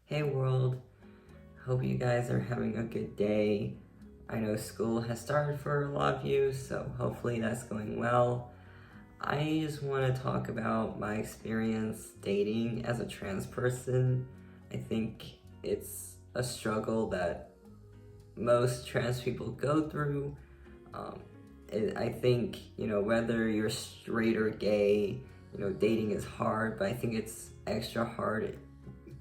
Hey world, hope you guys are having a good day. I know school has started for a lot of you, so hopefully that's going well. I just want to talk about my experience dating as a trans person. I think it's a struggle that most trans people go through. Um, I think, whether you're straight or gay, dating is hard, but I think it's extra hard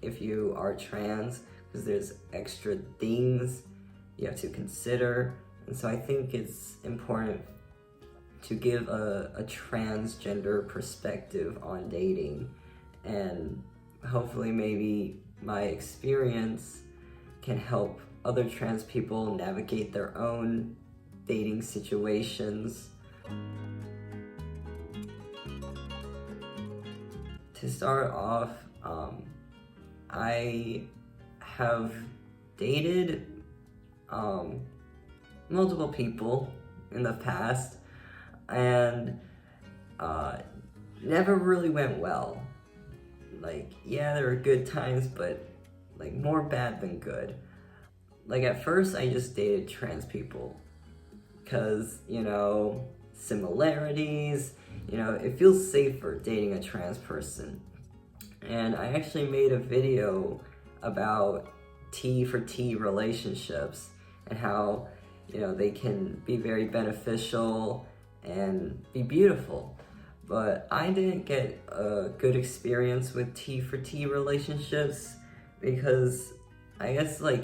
if you are trans because there's extra things you have to consider. And so I think it's important to give a transgender perspective on dating, and hopefully maybe my experience can help other trans people navigate their own dating situations. To start off, I have dated multiple people in the past, and never really went well. Yeah, there were good times, but more bad than good. At first, I just dated trans people because, similarities, it feels safer dating a trans person. And I actually made a video about T for T relationships and how, they can be very beneficial and be beautiful. But I didn't get a good experience with T for T relationships because I guess, we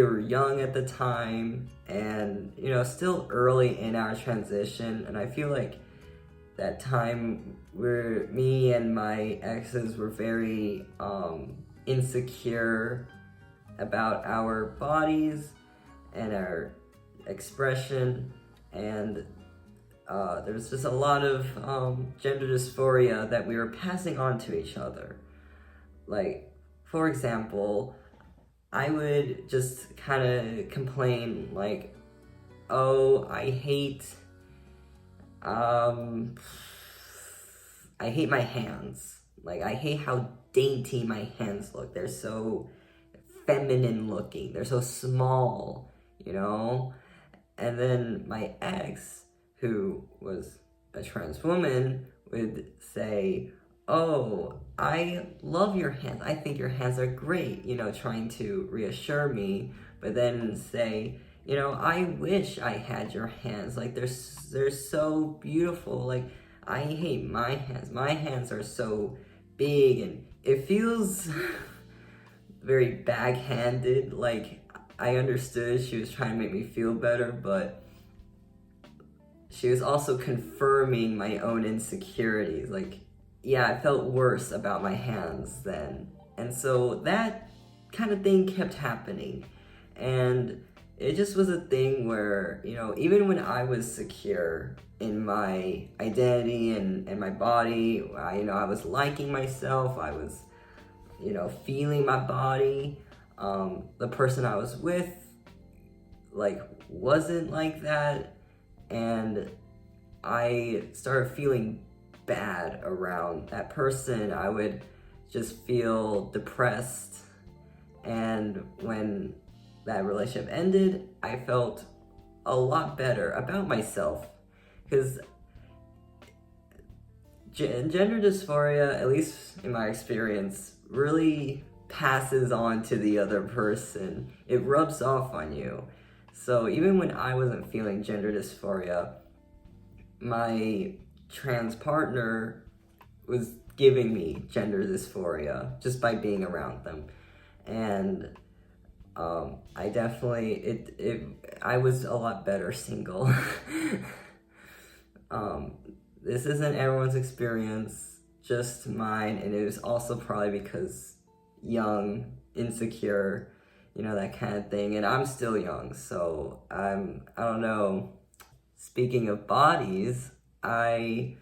were young at the time and, still early in our transition. And I feel like that time where me and my exes were very insecure about our bodies and our expression, and there was just a lot of gender dysphoria that we were passing on to each other. For example, I would just kind of complain oh, I hate my hands. I hate how dainty my hands look. They're so feminine looking. They're so small, And then my ex, who was a trans woman, would say, oh, I love your hands. I think your hands are great, trying to reassure me, but then say, I wish I had your hands. They're so beautiful. I hate my hands. My hands are so big and it feels very backhanded. I understood she was trying to make me feel better, but she was also confirming my own insecurities. Yeah, I felt worse about my hands then. And so that kind of thing kept happening. And it just was a thing where, even when I was secure in my identity and my body, I was liking myself, I was, feeling my body, the person I was with, wasn't like that. And I started feeling bad around that person. I would just feel depressed. And when that relationship ended, I felt a lot better about myself, because gender dysphoria, at least in my experience, really passes on to the other person. It rubs off on you. So even when I wasn't feeling gender dysphoria, my trans partner was giving me gender dysphoria just by being around them. And I definitely, I was a lot better single. This isn't everyone's experience, just mine, and it was also probably because young, insecure, that kind of thing, and I'm still young, so I don't know. Speaking of bodies, I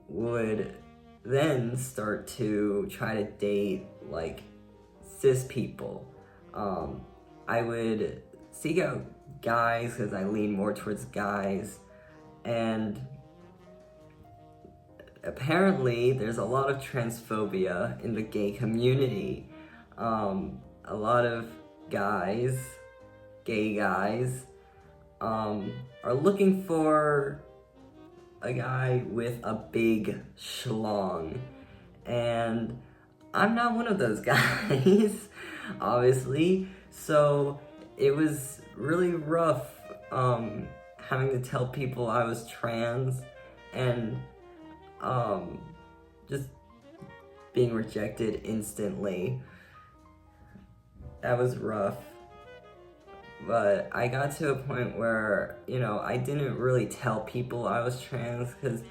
would then start to try to date cis people. I would seek out guys because I lean more towards guys, and apparently there's a lot of transphobia in the gay community. A lot of gay guys, are looking for a guy with a big schlong. And I'm not one of those guys, obviously. So it was really rough having to tell people I was trans and just being rejected instantly. That was rough. But I got to a point where, I didn't really tell people I was trans, because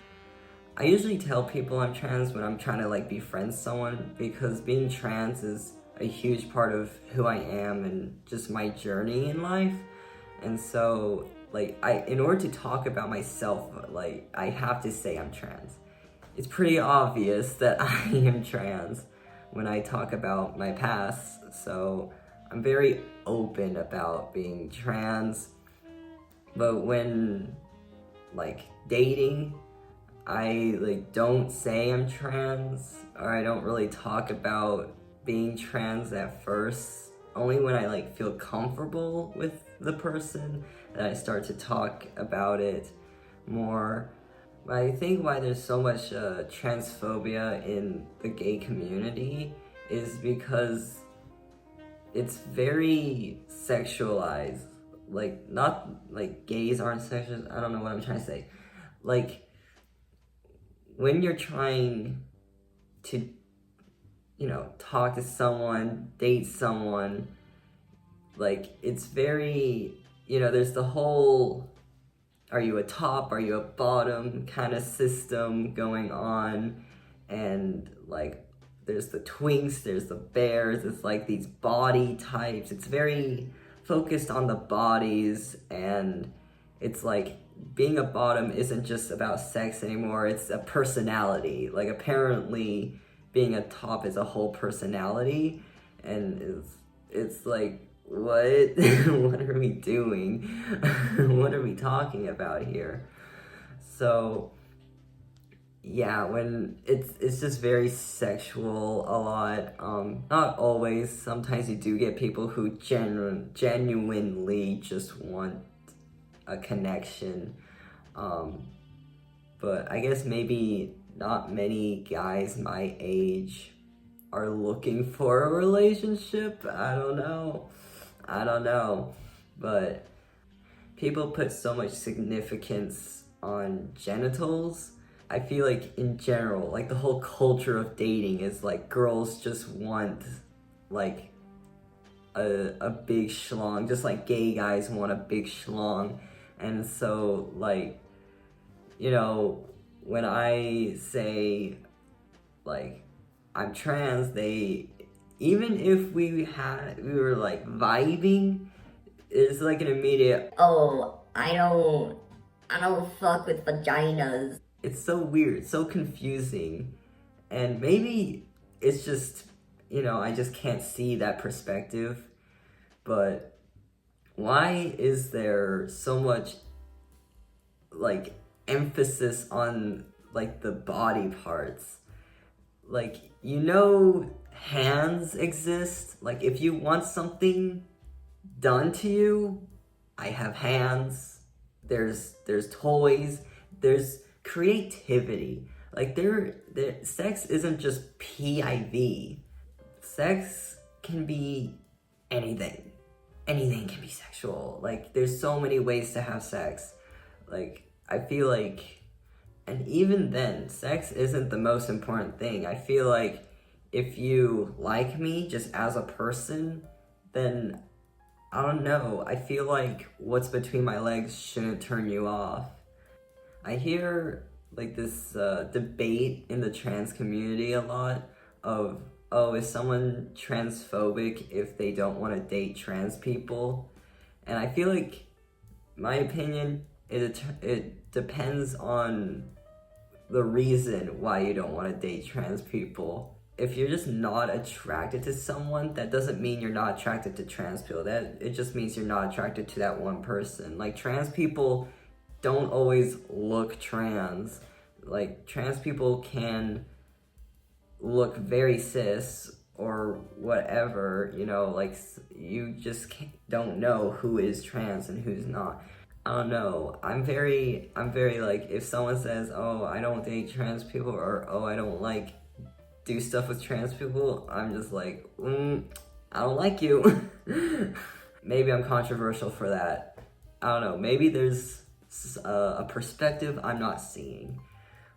I usually tell people I'm trans when I'm trying to befriend someone, because being trans is a huge part of who I am and just my journey in life. And so in order to talk about myself, I have to say I'm trans. It's pretty obvious that I am trans when I talk about my past, so I'm very open about being trans. But when dating, I don't say I'm trans, or I don't really talk about being trans at first. Only when I feel comfortable with the person that I start to talk about it more. But I think why there's so much transphobia in the gay community is because it's very sexualized. Not gays aren't sexual. I don't know what I'm trying to say. When you're trying to, talk to someone, date someone, it's very, there's the whole, are you a top, are you a bottom kind of system going on. And there's the twinks, there's the bears, it's these body types. It's very focused on the bodies, and it's being a bottom isn't just about sex anymore, it's a personality. Apparently being a top is a whole personality, and it's what? What are we doing? What are we talking about here? So yeah, when it's just very sexual a lot. Not always. Sometimes you do get people who genuinely just want a connection. But I guess maybe not many guys my age are looking for a relationship. I don't know. But people put so much significance on genitals. I feel in general, the whole culture of dating is girls just want a big schlong, just like gay guys want a big schlong. And so when I say I'm trans, even if we were vibing, it's an immediate, oh, I don't fuck with vaginas. It's so weird, so confusing. And maybe it's just, I just can't see that perspective. But why is there so much emphasis on the body parts? Hands exist. If you want something done to you, I have hands. There's toys. There's creativity. Sex isn't just PIV. Sex can be anything. Anything can be sexual. There's so many ways to have sex. I feel and even then, sex isn't the most important thing. I feel if you like me just as a person, then I don't know. I feel what's between my legs shouldn't turn you off. I hear this debate in the trans community a lot of, oh, is someone transphobic if they don't want to date trans people? And I feel my opinion, it depends on the reason why you don't want to date trans people. If you're just not attracted to someone, that doesn't mean you're not attracted to trans people. It just means you're not attracted to that one person. Trans people don't always look trans. like trans people can look very cis or whatever, you know, like you just don't know who is trans and who's not. I don't know. I'm very like, if someone says, oh, I don't date trans people, or oh, I don't like do stuff with trans people, I'm just like, I don't like you. Maybe I'm controversial for that. I don't know. Maybe there's a perspective I'm not seeing,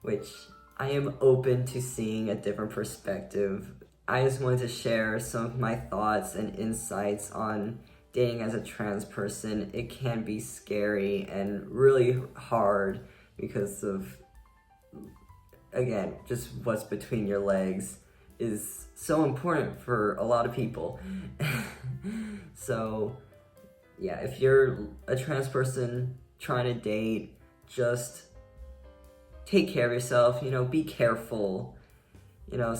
which I am open to seeing a different perspective. I just wanted to share some of my thoughts and insights on dating as a trans person. It can be scary and really hard because of, again, just what's between your legs is so important for a lot of people. So, yeah, if you're a trans person trying to date, just take care of yourself, you know, be careful. You know,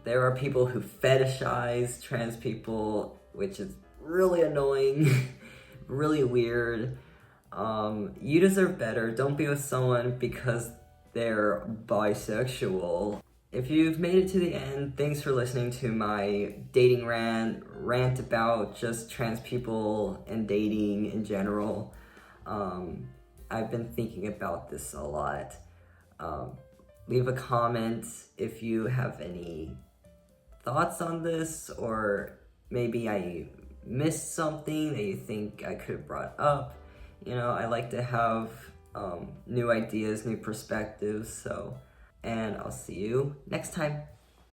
there are people who fetishize trans people, which is really annoying, really weird. You deserve better. Don't be with someone because they're bisexual. If you've made it to the end, thanks for listening to my dating rant about just trans people and dating in general. I've been thinking about this a lot. Leave a comment if you have any thoughts on this, or maybe I missed something that you think I could have brought up. You know, I like to have new ideas, new perspectives, and I'll see you next time.